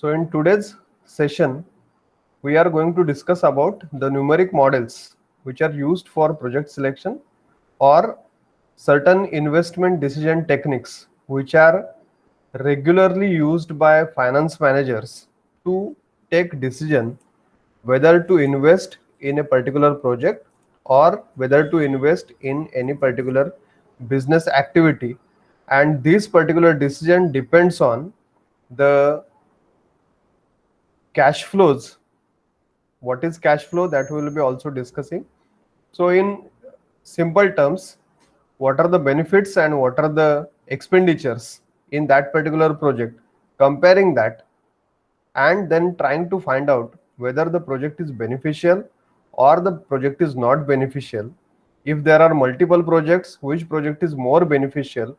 So in today's session, we are going to discuss about the numeric models which are used for project selection or certain investment decision techniques which are regularly used by finance managers to take decision whether to invest in a particular project or whether to invest in any particular business activity, and this particular decision depends on the cash flows. What is cash flow, that we will be also discussing. So in simple terms, what are the benefits and what are the expenditures in that particular project, comparing that, and then trying to find out whether the project is beneficial or the project is not beneficial. If there are multiple projects, which project is more beneficial?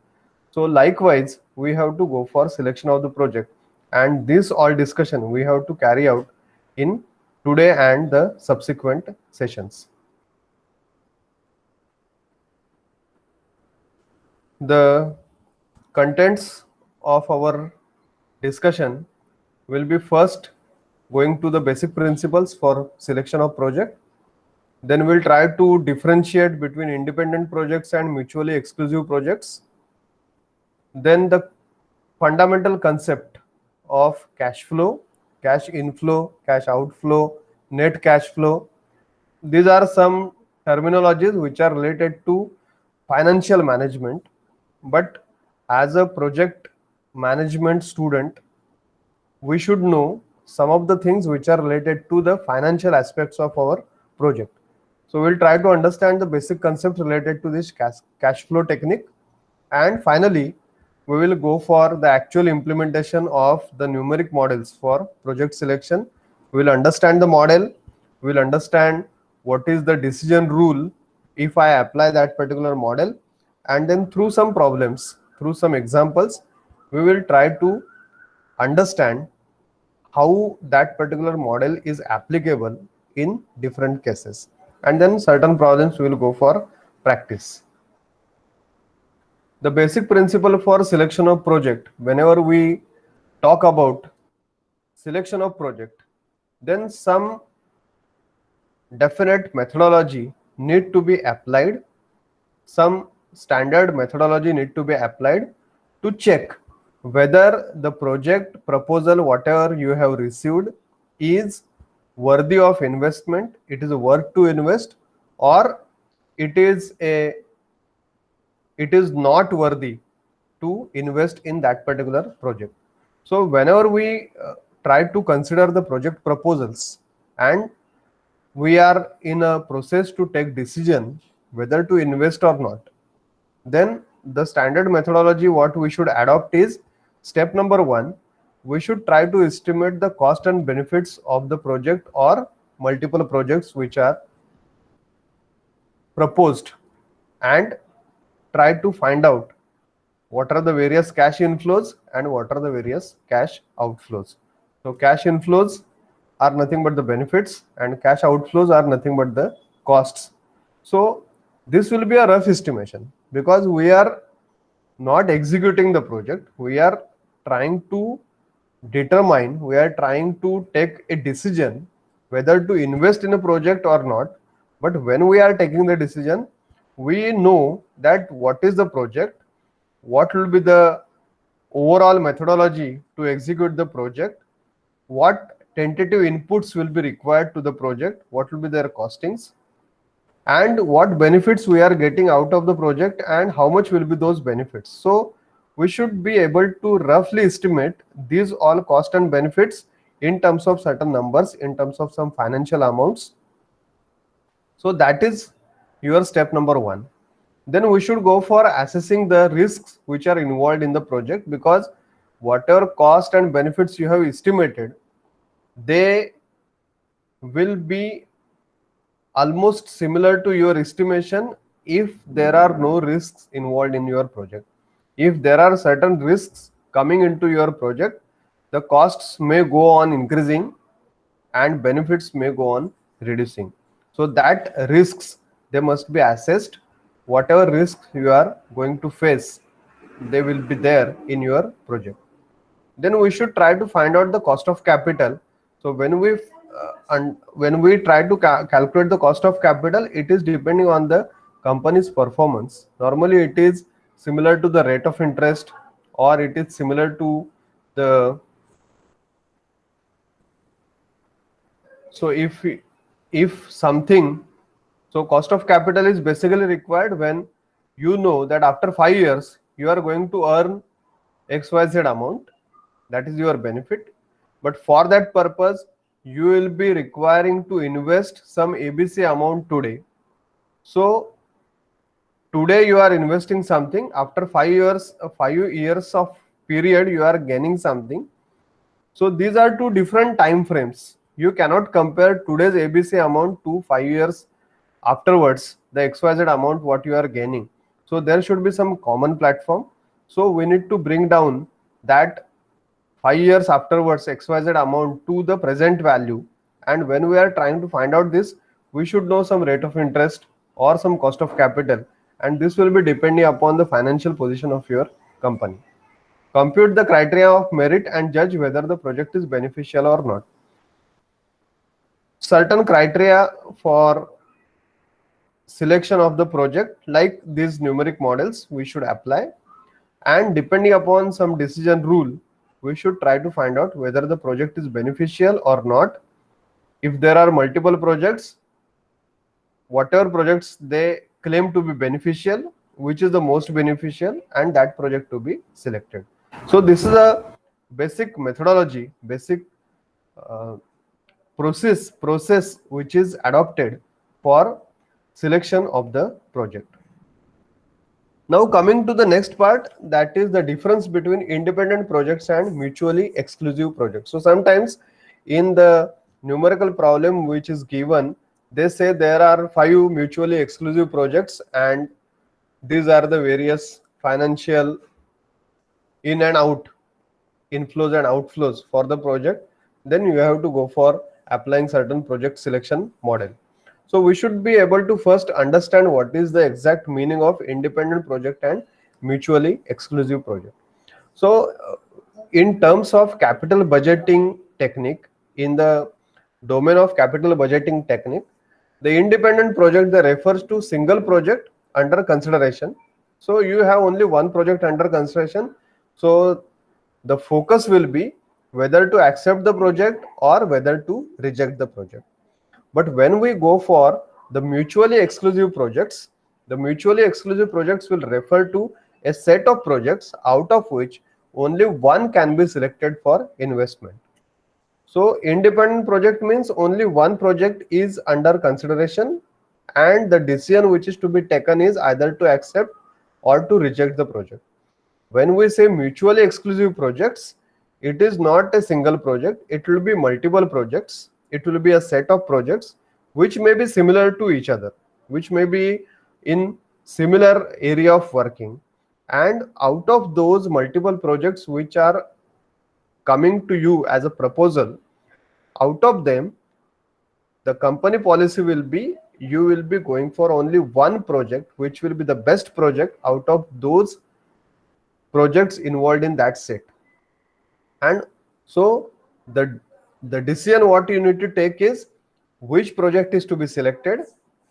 So likewise, we have to go for selection of the project, and this all discussion we have to carry out in today and the subsequent sessions. The contents of our discussion will be first going to the basic principles for selection of project. Then we'll try to differentiate between independent projects and mutually exclusive projects. Then the fundamental concept of cash flow, cash inflow, cash outflow, net cash flow. These are some terminologies which are related to financial management, but as a project management student, we should know some of the things which are related to the financial aspects of our project. So we'll try to understand the basic concepts related to this cash flow technique, and finally we will go for the actual implementation of the numeric models for project selection. We will understand the model, we will understand what is the decision rule if I apply that particular model, and then through some problems, through some examples, we will try to understand how that particular model is applicable in different cases, and then certain problems we will go for practice. The basic principle for selection of project, whenever we talk about selection of project, then some definite methodology need to be applied, some standard methodology need to be applied to check whether the project proposal whatever you have received is worthy of investment, it is worth to invest, or it is not worthy to invest in that particular project. So whenever we try to consider the project proposals and we are in a process to take decision whether to invest or not, then the standard methodology what we should adopt is step number 1, we should try to estimate the cost and benefits of the project or multiple projects which are proposed, and try to find out what are the various cash inflows and what are the various cash outflows. So cash inflows are nothing but the benefits and cash outflows are nothing but the costs. So this will be a rough estimation because we are not executing the project, we are trying to determine, we are trying to take a decision whether to invest in a project or not. But when we are taking the decision, we know that what is the project, what will be the overall methodology to execute the project, what tentative inputs will be required to the project, what will be their costings, and what benefits we are getting out of the project and how much will be those benefits. So we should be able to roughly estimate these all cost and benefits in terms of certain numbers, in terms of some financial amounts. So that is your step number 1. Then we should go for assessing the risks which are involved in the project, because whatever cost and benefits you have estimated, they will be almost similar to your estimation if there are no risks involved in your project. If there are certain risks coming into your project, the costs may go on increasing and benefits may go on reducing. So that risks, they must be assessed. Whatever risks you are going to face, they will be there in your project. then we should try to find out the cost of capital. So when we try to calculate the cost of capital, it is depending on the company's performance. Normally it is similar to the rate of interest, or it is similar to the, so if something, so cost of capital is basically required when you know that after 5 years you are going to earn XYZ amount, that is your benefit. But for that purpose, you will be requiring to invest some ABC amount today. So today you are investing something, after 5 years of period you are gaining something. So these are two different time frames. You cannot compare today's ABC amount to 5 years afterwards, the XYZ amount what you are gaining. So there should be some common platform. So we need to bring down that 5 years afterwards XYZ amount to the present value. And when we are trying to find out this, we should know some rate of interest or some cost of capital. And this will be depending upon the financial position of your company. Compute the criteria of merit and judge whether the project is beneficial or not. Certain criteria for selection of the project, like these numeric models, we should apply, and depending upon some decision rule, we should try to find out whether the project is beneficial or not. If there are multiple projects, whatever projects they claim to be beneficial, which is the most beneficial, and that project to be selected. So this is a basic methodology, basic process which is adopted for selection of the project. Now coming to the next part, that is the difference between independent projects and mutually exclusive projects. So sometimes in the numerical problem which is given, they say there are 5 mutually exclusive projects and these are the various financial in and out, inflows and outflows for the project. Then you have to go for applying certain project selection model. So we should be able to first understand what is the exact meaning of independent project and mutually exclusive project. So in terms of capital budgeting technique, in the domain of capital budgeting technique, the independent project that refers to single project under consideration. So you have only one project under consideration. So the focus will be whether to accept the project or whether to reject the project. But when we go for the mutually exclusive projects, the mutually exclusive projects will refer to a set of projects out of which only one can be selected for investment. So independent project means only one project is under consideration and the decision which is to be taken is either to accept or to reject the project. When we say mutually exclusive projects, it is not a single project, it will be multiple projects, it will be a set of projects which may be similar to each other, which may be in similar area of working, and out of those multiple projects which are coming to you as a proposal, out of them the company policy will be you will be going for only one project which will be the best project out of those projects involved in that set. And so the decision what you need to take is which project is to be selected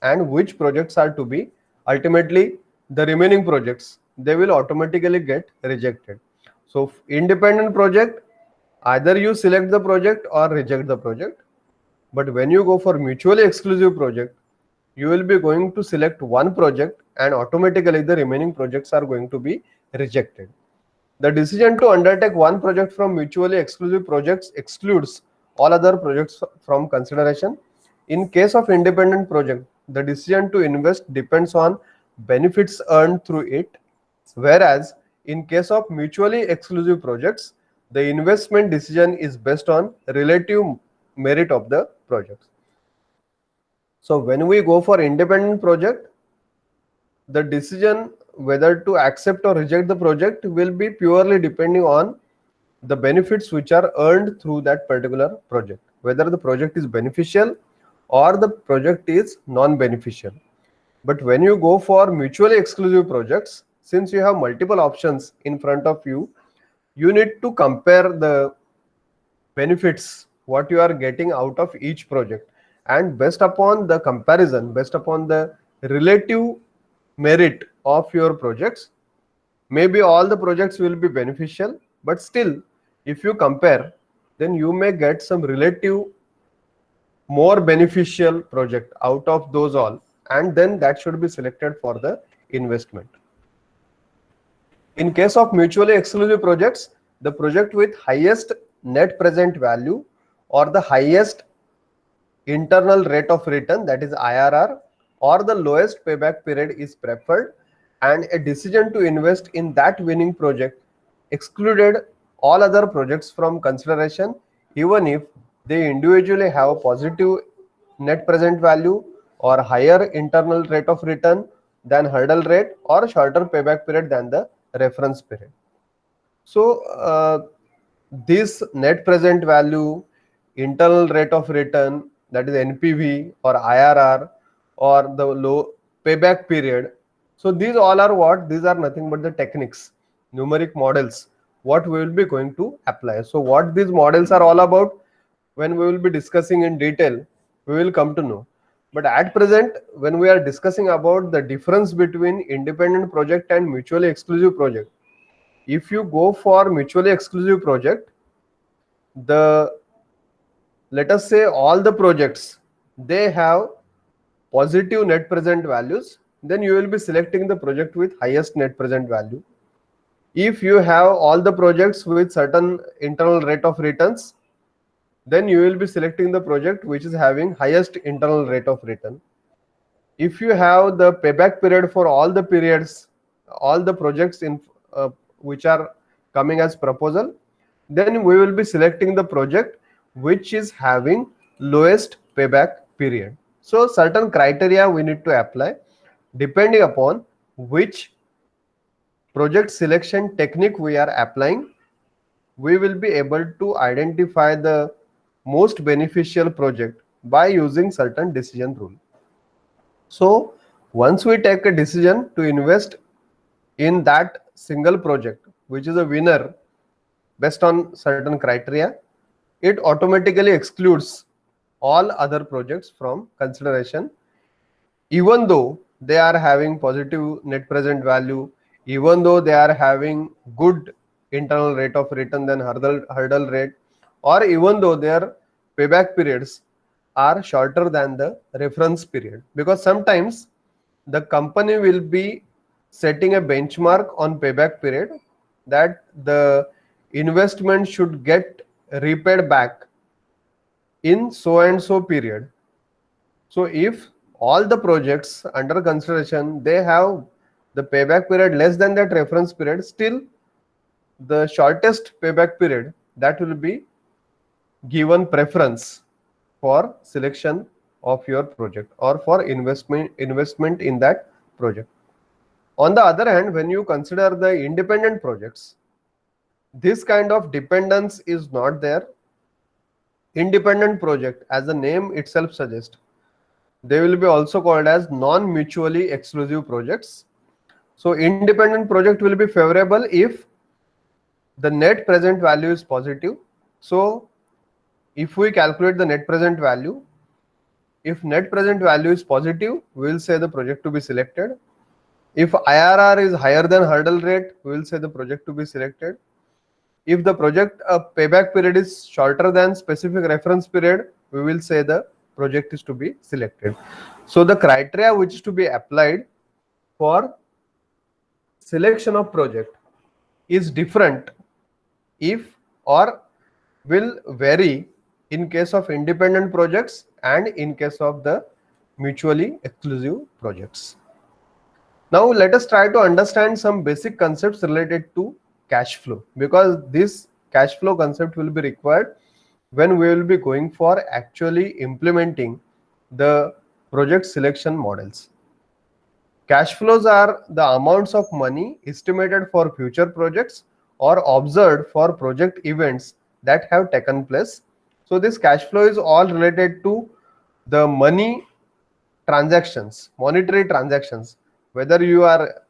and which projects are to be, ultimately the remaining projects, they will automatically get rejected. So independent project, either you select the project or reject the project. But when you go for mutually exclusive project, you will be going to select one project and automatically the remaining projects are going to be rejected. The decision to undertake one project from mutually exclusive projects excludes all other projects from consideration. In case of independent project, the decision to invest depends on benefits earned through it, whereas in case of mutually exclusive projects, the investment decision is based on relative merit of the projects. So when we go for independent project, the decision whether to accept or reject the project will be purely depending on the benefits which are earned through that particular project, whether the project is beneficial or the project is non-beneficial. But when you go for mutually exclusive projects, since you have multiple options in front of you, you need to compare the benefits what you are getting out of each project, and based upon the comparison, based upon the relative merit of your projects, maybe all the projects will be beneficial, but still if you compare, then you may get some relative more beneficial project out of those all, and then that should be selected for the investment. In case of mutually exclusive projects, the project with highest net present value or the highest internal rate of return, that is IRR, or the lowest payback period is preferred, and a decision to invest in that winning project excluded all other projects from consideration, even if they individually have positive net present value or higher internal rate of return than hurdle rate or shorter payback period than the reference period. So this net present value, internal rate of return, that is NPV or IRR, or the low payback period. So these all are what? These are nothing but the techniques, numeric models, what we will be going to apply. So what these models are all about, when we will be discussing in detail, we will come to know. But at present, when we are discussing about the difference between independent project and mutually exclusive project, if you go for mutually exclusive project, let us say all the projects, they have positive net present values, then you will be selecting the project with highest net present value. If you have all the projects with certain internal rate of returns, then you will be selecting the project which is having highest internal rate of return. If you have the payback period for all the periods, all the projects in which are coming as proposal, then we will be selecting the project which is having lowest payback period. So certain criteria we need to apply depending upon which project selection technique we are applying. We will be able to identify the most beneficial project by using certain decision rule. So once we take a decision to invest in that single project which is a winner based on certain criteria, it automatically excludes all other projects from consideration, even though they are having positive net present value, even though they are having good internal rate of return than hurdle rate, or even though their payback periods are shorter than the reference period. Because sometimes the company will be setting a benchmark on payback period that the investment should get repaid back in so and so period. So if all the projects under consideration, they have the payback period less than that reference period, still the shortest payback period, that will be given preference for selection of your project or for investment in that project. On the other hand, when you consider the independent projects, this kind of dependence is not there. Independent project, as the name itself suggests, they will be also called as non-mutually exclusive projects. So independent project will be favorable if the net present value is positive. So if we calculate the net present value, if net present value is positive, we will say the project to be selected. If IRR is higher than hurdle rate, we will say the project to be selected. If the project payback period is shorter than specific reference period, we will say the project is to be selected. So the criteria which is to be applied for selection of project is different if or will vary in case of independent projects and in case of the mutually exclusive projects. Now let us try to understand some basic concepts related to cash flow, because this cash flow concept will be required when we will be going for actually implementing the project selection models. Cash flows are the amounts of money estimated for future projects or observed for project events that have taken place. So this cash flow is all related to the money transactions, monetary transactions, whether you are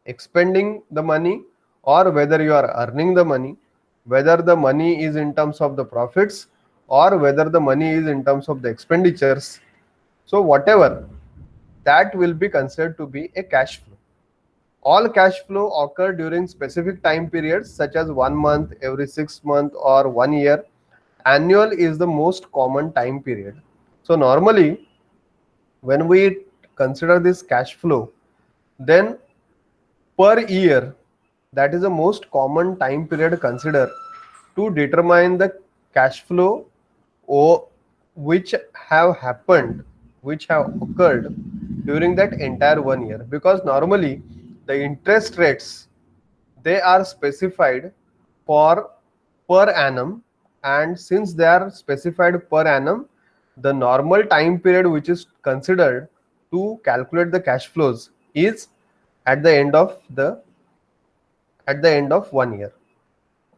expending the money or whether you are earning the money, whether the money is in terms of the profits or whether the money is in terms of the expenditures. So whatever, that will be considered to be a cash flow. All cash flow occur during specific time periods such as 1 month, every 6 months or 1 year. Annual is the most common time period. So normally when we consider this cash flow, then per year, that is the most common time period considered to determine the cash flow or which have happened, which have occurred during that entire 1 year. Because normally the interest rates, they are specified for per annum, and since they are specified per annum, the normal time period which is considered to calculate the cash flows is at the end of 1 year,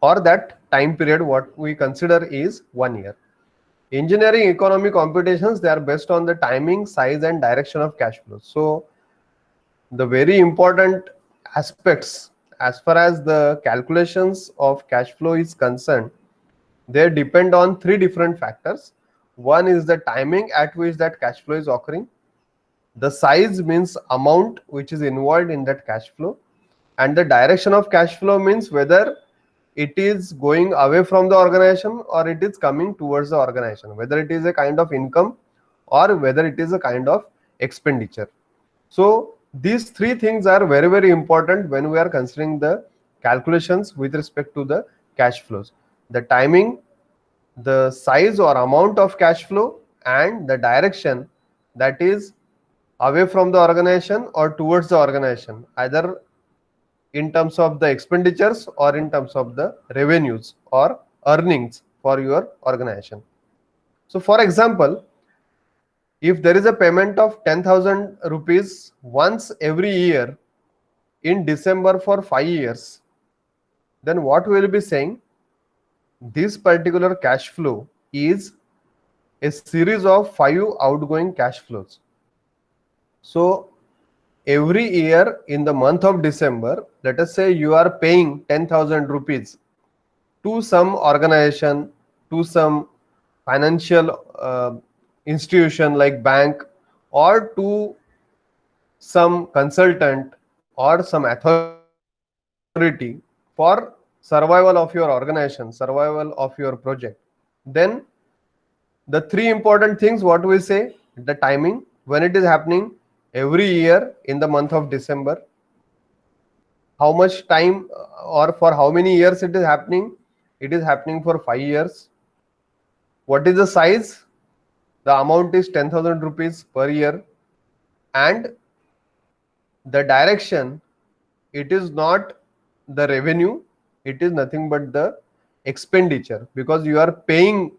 or that time period what we consider is 1 year. Engineering economy computations, they are based on the timing, size and direction of cash flows. So the very important aspects as far as the calculations of cash flow is concerned, they depend on three different factors. One is the timing at which that cash flow is occurring. The size means amount which is involved in that cash flow, and the direction of cash flow means whether it is going away from the organization or it is coming towards the organization, whether it is a kind of income or whether it is a kind of expenditure. So these three things are very, very important when we are considering the calculations with respect to the cash flows: the timing, the size or amount of cash flow, and the direction, that is away from the organization or towards the organization, either in terms of the expenditures or in terms of the revenues or earnings for your organization. So for example, if there is a payment of 10,000 rupees once every year in December for 5 years, then what we will be saying, this particular cash flow is a series of 5 outgoing cash flows. So every year in the month of December, let us say you are paying 10,000 rupees to some organization, to some financial institution like bank, or to some consultant or some authority for survival of your organization, survival of your project. Then the three important things what we say: the timing, when it is happening, every year in the month of December, how much time or for how many years it is happening, it is happening for 5 years. What is the size? The amount is 10,000 rupees per year. And the direction, it is not the revenue, it is nothing but the expenditure, because you are paying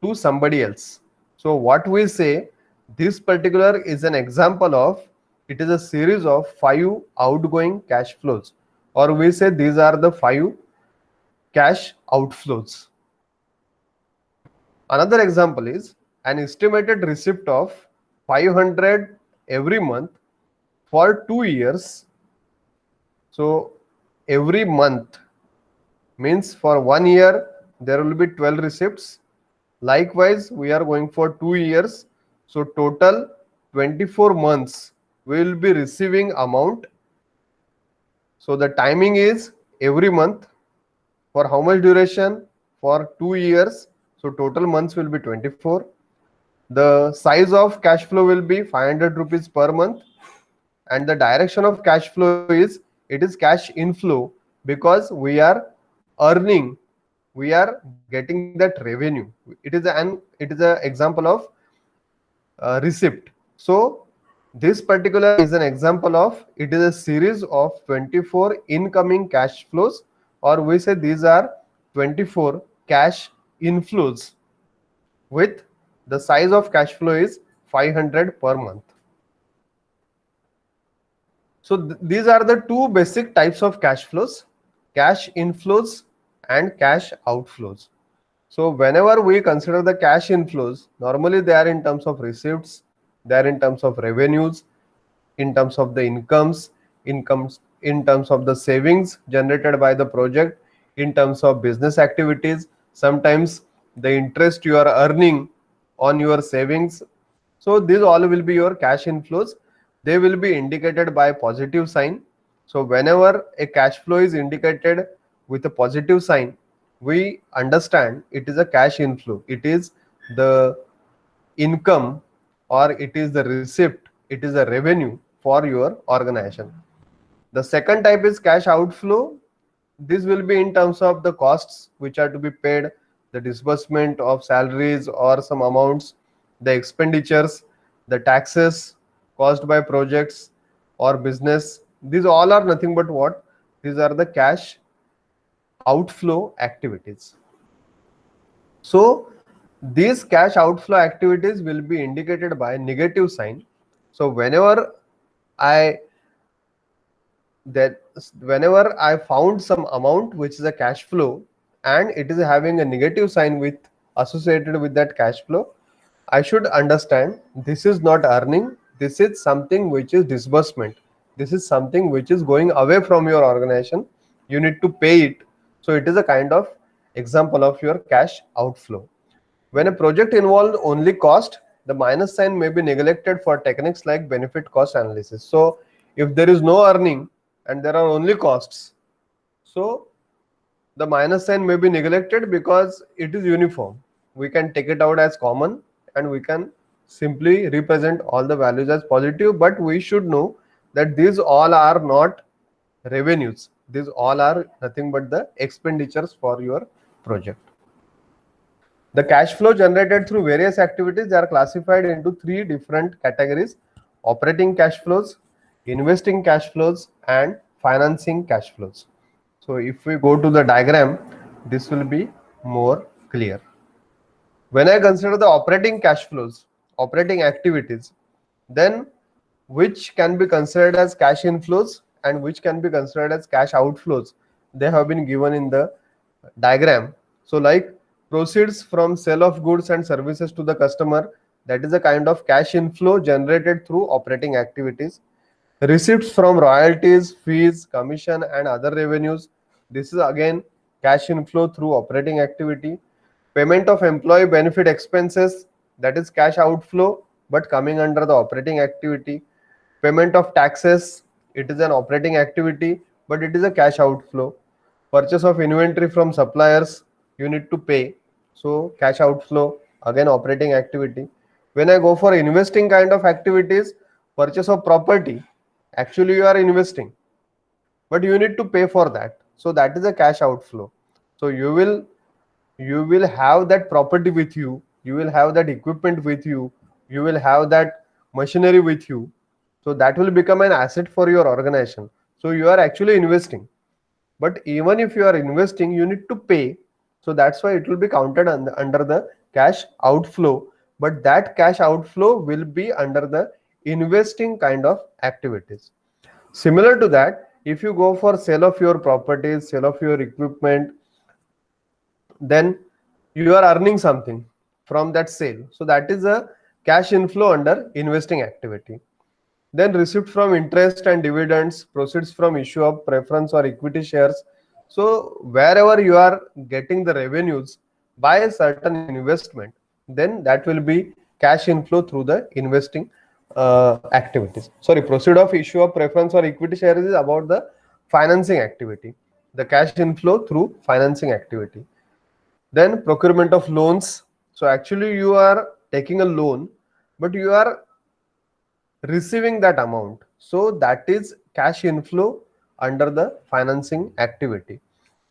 to somebody else. So what we say, this particular is an example of, it is a series of 5 outgoing cash flows, or we say these are the 5 cash outflows. Another example is an estimated receipt of 500 every month for 2 years. So every month means for 1 year there will be 12 receipts. Likewise, we are going for 2 years. So total 24 months we will be receiving amount. So the timing is every month. For how much duration? For 2 years. So total months will be 24. The size of cash flow will be 500 rupees per month. And the direction of cash flow is, it is cash inflow, because we are earning, we are getting that revenue. It is an example of receipt. So this particular is an example of, it is a series of 24 incoming cash flows, or we say these are 24 cash inflows with the size of cash flow is 500 per month. So these are the two basic types of cash flows: cash inflows and cash outflows. So whenever we consider the cash inflows, normally they are in terms of receipts, they are in terms of revenues, in terms of the incomes in terms of the savings generated by the project, in terms of business activities, sometimes the interest you are earning on your savings. So these all will be your cash inflows. They will be indicated by positive sign. So whenever a cash flow is indicated with a positive sign, we understand it is a cash inflow. It is the income, or it is the receipt, it is a revenue for your organization. The second type is cash outflow. This will be in terms of the costs which are to be paid, the disbursement of salaries or some amounts, the expenditures, the taxes caused by projects or business. These all are nothing but what? These are the cash outflow activities. So these cash outflow activities will be indicated by negative sign. So whenever I found some amount which is a cash flow and it is having a negative sign with associated with that cash flow, I should understand this is not earning, this is something which is disbursement, this is something which is going away from your organization, you need to pay it. So it is a kind of example of your cash outflow. When a project involves only cost, the minus sign may be neglected for techniques like benefit cost analysis. So if there is no earning and there are only costs, so the minus sign may be neglected because it is uniform. We can take it out as common and we can simply represent all the values as positive, but we should know that these all are not revenues. These all are nothing but the expenditures for your project. The cash flow generated through various activities are classified into three different categories: operating cash flows, investing cash flows, and financing cash flows. So if we go to the diagram, this will be more clear. When I consider the operating cash flows, operating activities, then which can be considered as cash inflows and which can be considered as cash outflows, they have been given in the diagram. So like proceeds from sale of goods and services to the customer, that is a kind of cash inflow generated through operating activities. Receipts from royalties, fees, commission and other revenues, this is again cash inflow through operating activity. Payment of employee benefit expenses, that is cash outflow but coming under the operating activity. Payment of taxes, it is an operating activity but it is a cash outflow. Purchase of inventory from suppliers, you need to pay, so cash outflow, again operating activity. When I go for investing kind of activities, purchase of property, actually you are investing but you need to pay for that, so that is a cash outflow. So you will have that property with you, you will have that equipment with you, you will have that machinery with you, so that will become an asset for your organization. So you are actually investing, but even if you are investing you need to pay, so that's why it will be counted under the cash outflow, but that cash outflow will be under the investing kind of activities. Similar to that, if you go for sale of your properties, sale of your equipment, then you are earning something from that sale, so that is a cash inflow under investing activity. Then receipt from interest and dividends, proceeds from issue of preference or equity shares. So wherever you are getting the revenues by a certain investment, then that will be cash inflow through the investing activities. Sorry, proceed of issue of preference or equity shares is about the financing activity, the cash inflow through financing activity. Then procurement of loans. So actually you are taking a loan, but you are receiving that amount, so that is cash inflow under the financing activity.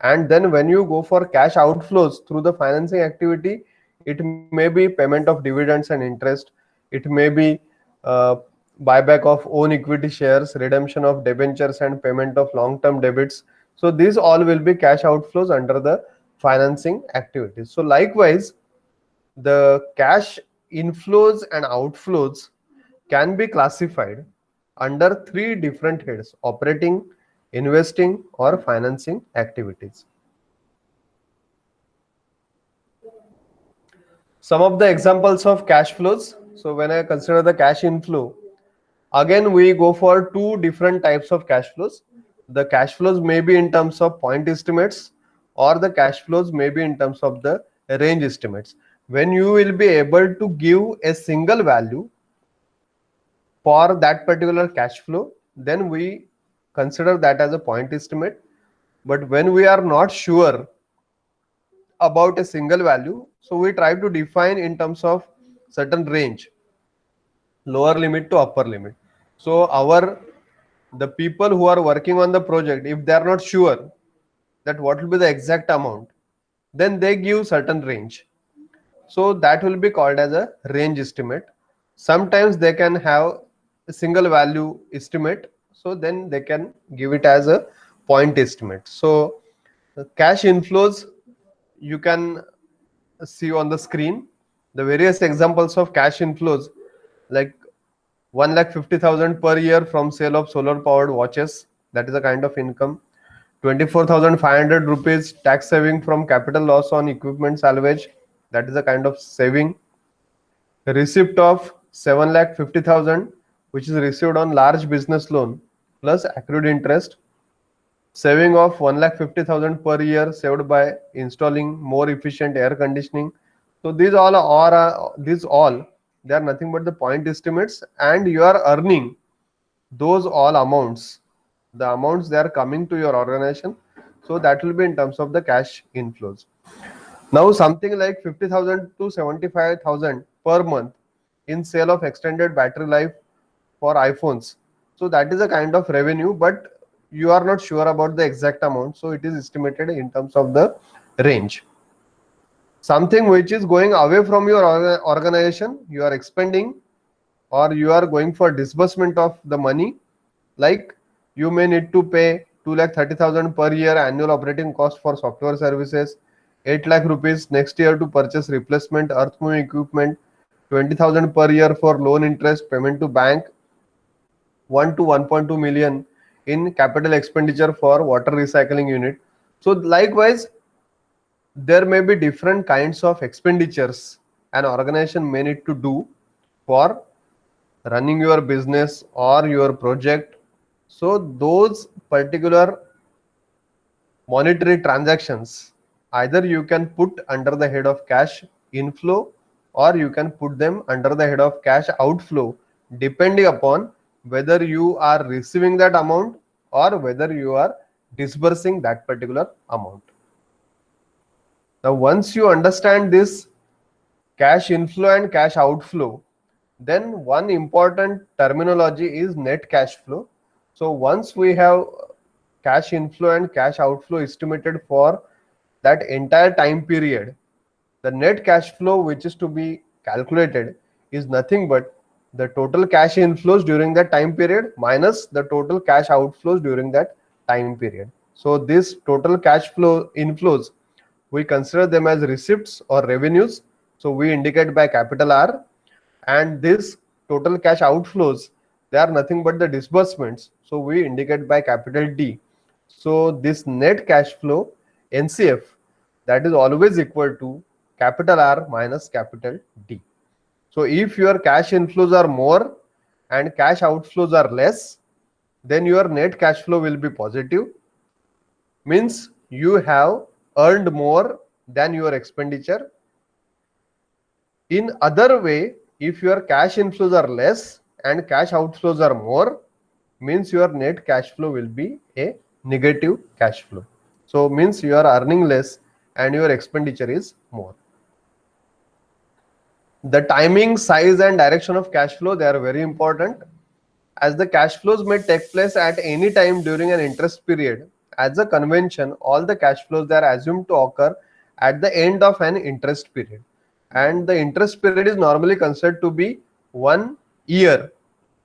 And then when you go for cash outflows through the financing activity, it may be payment of dividends and interest, it may be uh, buyback of own equity shares, redemption of debentures and payment of long-term debits. So these all will be cash outflows under the financing activities. So likewise, the cash inflows and outflows can be classified under three different heads: operating, investing or financing activities. Some of the examples of cash flows. So when I consider the cash inflow, again we go for two different types of cash flows. The cash flows may be in terms of point estimates, or the cash flows may be in terms of the range estimates. When you will be able to give a single value for that particular cash flow, then we consider that as a point estimate. But when we are not sure about a single value, so we try to define in terms of certain range, lower limit to upper limit. So the people who are working on the project, if they are not sure that what will be the exact amount, then they give certain range. So that will be called as a range estimate. Sometimes they can have a single value estimate, so then they can give it as a point estimate. So the cash inflows, you can see on the screen the various examples of cash inflows, like 1,50,000 per year from sale of solar powered watches, that is a kind of income. 24,500 rupees tax saving from capital loss on equipment salvage, that is a kind of saving. Receipt of 7,50,000 which is received on large business loan plus accrued interest. Saving of 1,50,000 per year saved by installing more efficient air conditioning. So these all they are nothing but the point estimates, and you are earning those all amounts. The amounts they are coming to your organization, so that will be in terms of the cash inflows. Now something like 50,000 to 75,000 per month in sale of extended battery life for iPhones. So that is a kind of revenue, but you are not sure about the exact amount, so it is estimated in terms of the range. Something which is going away from your organization, you are expending, or you are going for disbursement of the money, like you may need to pay 2,30,000 per year annual operating cost for software services, 8 lakh rupees next year to purchase replacement earth moving equipment, 20,000 per year for loan interest payment to bank, 1 to 1.2 million in capital expenditure for water recycling unit. So likewise, there may be different kinds of expenditures an organization may need to do for running your business or your project. So those particular monetary transactions, either you can put under the head of cash inflow, or you can put them under the head of cash outflow, depending upon whether you are receiving that amount or whether you are disbursing that particular amount. Now once you understand this cash inflow and cash outflow, then one important terminology is net cash flow. So once we have cash inflow and cash outflow estimated for that entire time period, the net cash flow which is to be calculated is nothing but the total cash inflows during that time period minus the total cash outflows during that time period. So this total cash flow inflows, we consider them as receipts or revenues, so we indicate by capital R. And this total cash outflows, they are nothing but the disbursements, so we indicate by capital D. So this net cash flow, NCF, that is always equal to capital R minus capital D. So if your cash inflows are more and cash outflows are less, then your net cash flow will be positive, means you have earned more than your expenditure. In other way, if your cash inflows are less and cash outflows are more, means your net cash flow will be a negative cash flow. So means you are earning less and your expenditure is more. The timing, size and direction of cash flow, they are very important, as the cash flows may take place at any time during an interest period. As a convention, all the cash flows, they are assumed to occur at the end of an interest period, and the interest period is normally considered to be 1 year,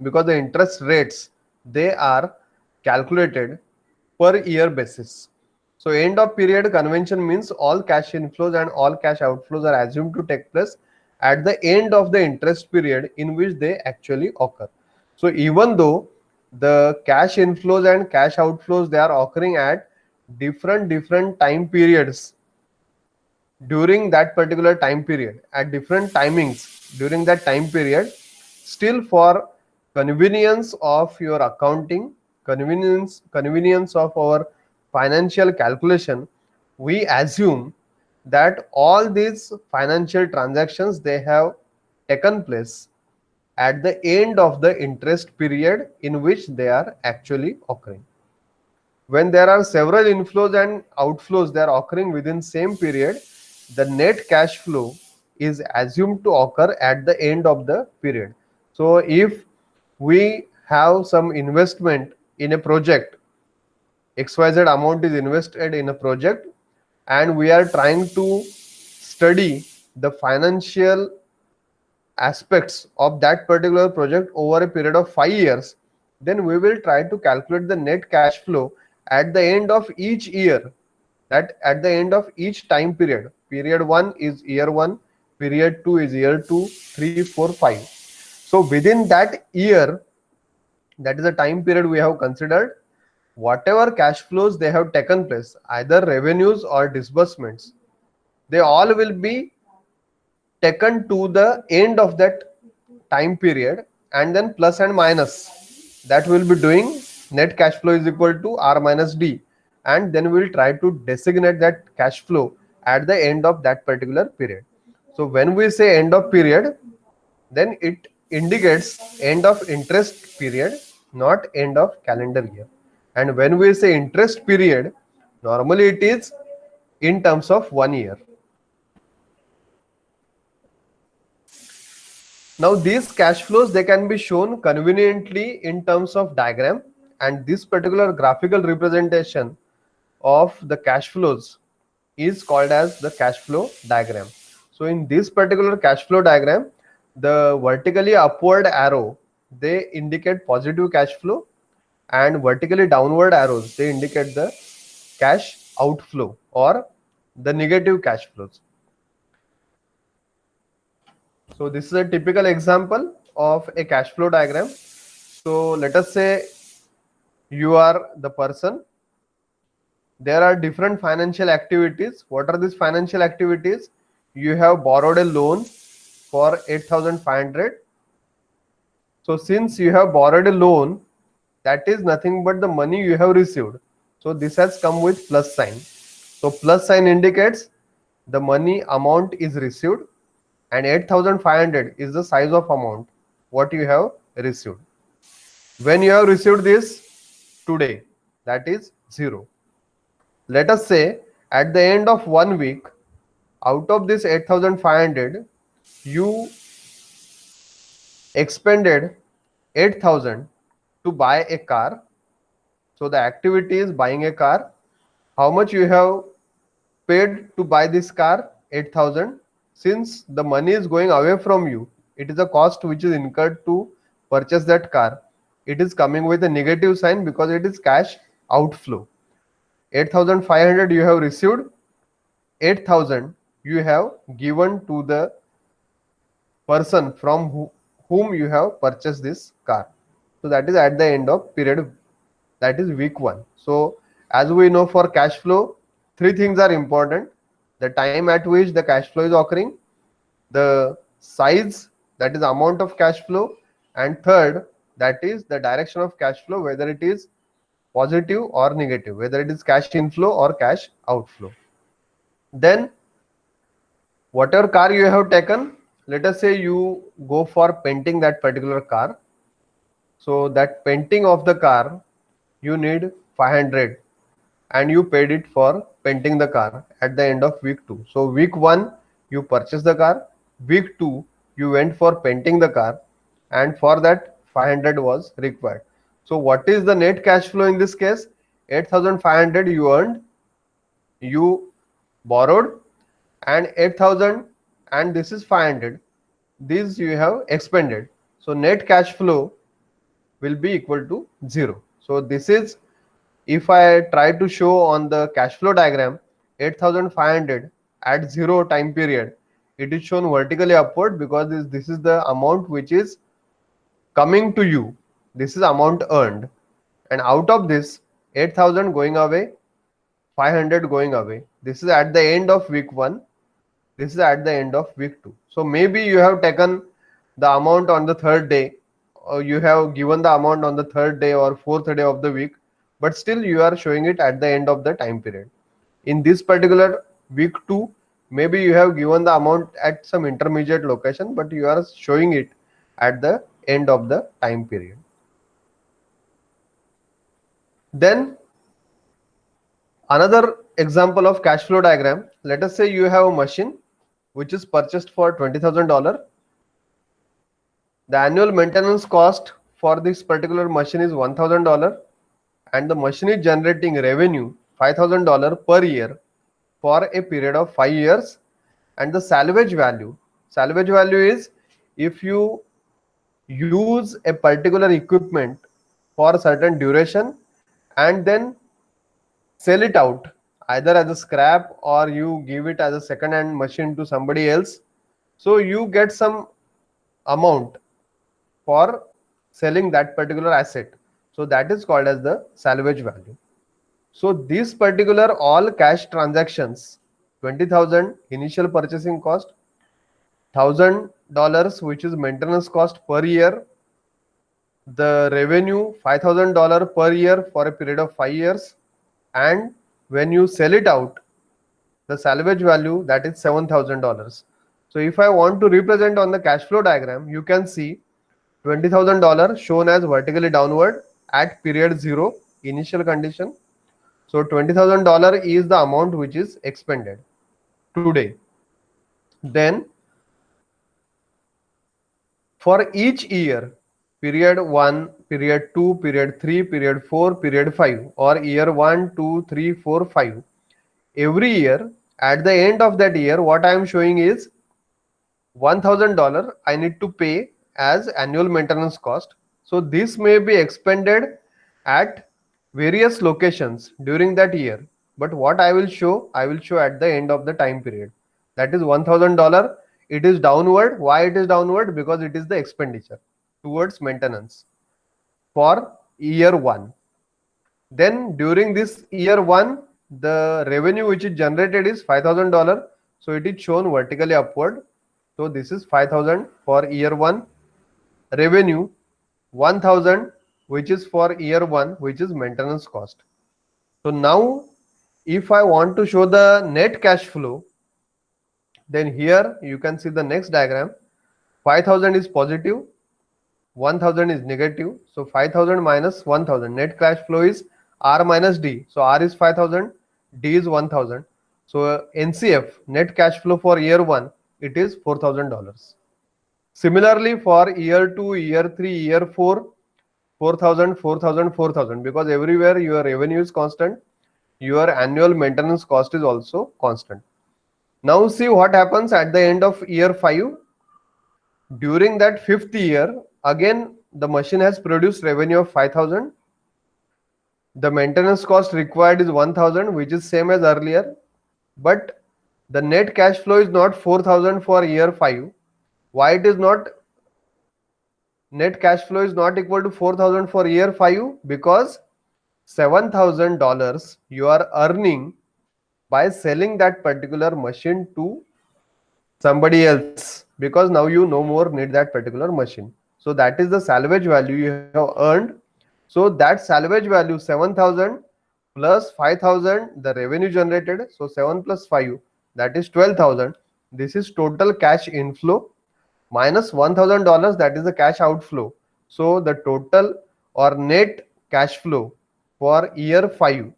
because the interest rates, they are calculated per year basis. So end of period convention means all cash inflows and all cash outflows are assumed to take place at the end of the interest period in which they actually occur. So even though the cash inflows and cash outflows, they are occurring at different time periods during that particular time period, at different timings during that time period, still for convenience of your accounting, convenience of our financial calculation, we assume that all these financial transactions, they have taken place at the end of the interest period in which they are actually occurring. When there are several inflows and outflows, they are occurring within same period, the net cash flow is assumed to occur at the end of the period. So if we have some investment in a project, XYZ amount is invested in a project, and we are trying to study the financial aspects of that particular project over a period of 5 years, then we will try to calculate the net cash flow at the end of each year, that at the end of each time period. Period 1 is year 1, period 2 is year 2, 3, 4, 5. So within that year, that is the time period we have considered, whatever cash flows they have taken place, either revenues or disbursements, they all will be taken to the end of that time period, and then plus and minus, that will be doing net cash flow is equal to R minus D, and then we will try to designate that cash flow at the end of that particular period. So when we say end of period, then it indicates end of interest period, not end of calendar year. And when we say interest period, normally it is in terms of 1 year. Now these cash flows, they can be shown conveniently in terms of diagram, and this particular graphical representation of the cash flows is called as the cash flow diagram. So in this particular cash flow diagram, the vertically upward arrow, they indicate positive cash flow, and vertically downward arrows, they indicate the cash outflow or the negative cash flows. So this is a typical example of a cash flow diagram. So let us say you are the person. There are different financial activities. What are these financial activities? You have borrowed a loan for 8,500. So since you have borrowed a loan, that is nothing but the money you have received. So this has come with plus sign. So plus sign indicates the money amount is received, and 8,500 is the size of amount what you have received. When you have received this today, that is 0. Let us say at the end of 1 week, out of this 8,500, you expended 8,000 to buy a car. So the activity is buying a car. How much you have paid to buy this car? 8,000. Since the money is going away from you, it is a cost which is incurred to purchase that car. It is coming with a negative sign because it is cash outflow. 8,500 you have received, 8,000 you have given to the person from whom you have purchased this car. So that is at the end of period, that is week 1. So as we know, for cash flow, 3 things are important: the time at which the cash flow is occurring, the size, that is amount of cash flow, and third, that is the direction of cash flow, whether it is positive or negative, whether it is cash inflow or cash outflow. Then whatever car you have taken, let us say you go for painting that particular car. So that painting of the car, you need 500, and you paid it for painting the car at the end of week 2. So week 1 you purchased the car, week 2 you went for painting the car, and for that 500 was required. So what is the net cash flow in this case? 8,500 you earned, you borrowed, and 8,000, and this is 500, these you have expended. So net cash flow will be equal to 0. So this is, if I try to show on the cash flow diagram, 8,500 at 0 time period, it is shown vertically upward because this is the amount which is coming to you. This is amount earned, and out of this 8,000 going away, 500 going away. This is at the end of week 1. This is at the end of week 2. So maybe you have taken the amount on the 3rd day you have given the amount on the third day or fourth day of the week, but still you are showing it at the end of the time period. In this particular week 2, maybe you have given the amount at some intermediate location, but you are showing it at the end of the time period. Then another example of cash flow diagram, let us say you have a machine which is purchased for $20,000. The annual maintenance cost for this particular machine is $1,000, and the machine is generating revenue $5,000 per year for a period of 5 years. And the salvage value is if you use a particular equipment for a certain duration and then sell it out either as a scrap or you give it as a second hand machine to somebody else, so you get some amount for selling that particular asset. So that is called as the salvage value. So this particular all cash transactions, 20,000 initial purchasing cost, $1,000 which is maintenance cost per year, the revenue $5,000 per year for a period of 5 years, and when you sell it out, the salvage value, that is $7,000. So if I want to represent on the cash flow diagram, you can see $20,000 shown as vertically downward at period 0 initial condition. So $20,000 is the amount which is expended today. Then for each year, period 1, period 2, period 3, period 4, period 5, or year 1, 2, 3, 4, 5, every year at the end of that year, what I am showing is $1,000 I need to pay as annual maintenance cost. So this may be expended at various locations during that year, but what I will show at the end of the time period. That is $1,000. It is downward. Why it is downward? Because it is the expenditure towards maintenance for year 1. Then during this year 1, the revenue which is generated is $5,000. So it is shown vertically upward. So this is 5,000 for year 1. Revenue 1,000 which is for year 1, which is maintenance cost. So now if I want to show the net cash flow, then here you can see the next diagram. 5,000 is positive, 1,000 is negative. So 5,000 minus 1,000, net cash flow is R minus D. So R is 5,000, D is 1,000. So NCF, net cash flow for year 1, it is $4,000. Similarly for year 2, year 3, year 4, 4,000, 4,000, 4,000, because everywhere your revenue is constant, your annual maintenance cost is also constant. Now see what happens at the end of year 5. During that 5th year, again the machine has produced revenue of 5,000. The maintenance cost required is 1,000, which is same as earlier, but the net cash flow is not 4,000 for year 5. Why it is not? Net cash flow is not equal to 4,000 for year 5 because $7,000 you are earning by selling that particular machine to somebody else, because now you no more need that particular machine. So that is the salvage value you have earned. So that salvage value 7,000 plus 5,000, the revenue generated. So 7 plus 5, that is 12,000. This is total cash inflow minus $1,000, that is the cash outflow. So the total or net cash flow for year 5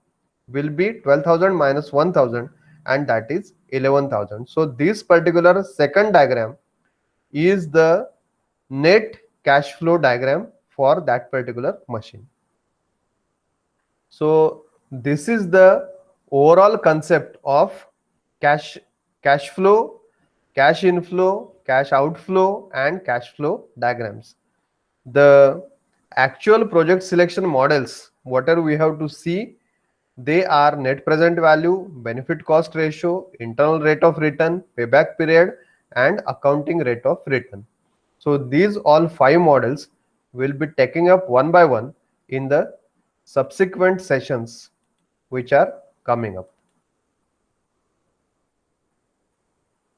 will be 12,000 minus 1,000, and that is 11,000. So this particular second diagram is the net cash flow diagram for that particular machine. So this is the overall concept of cash flow, cash inflow, cash outflow, and cash flow diagrams. The actual project selection models, whatever we have to see, they are net present value, benefit cost ratio, internal rate of return, payback period, and accounting rate of return. So these all 5 models will be taken up one by one in the subsequent sessions which are coming up.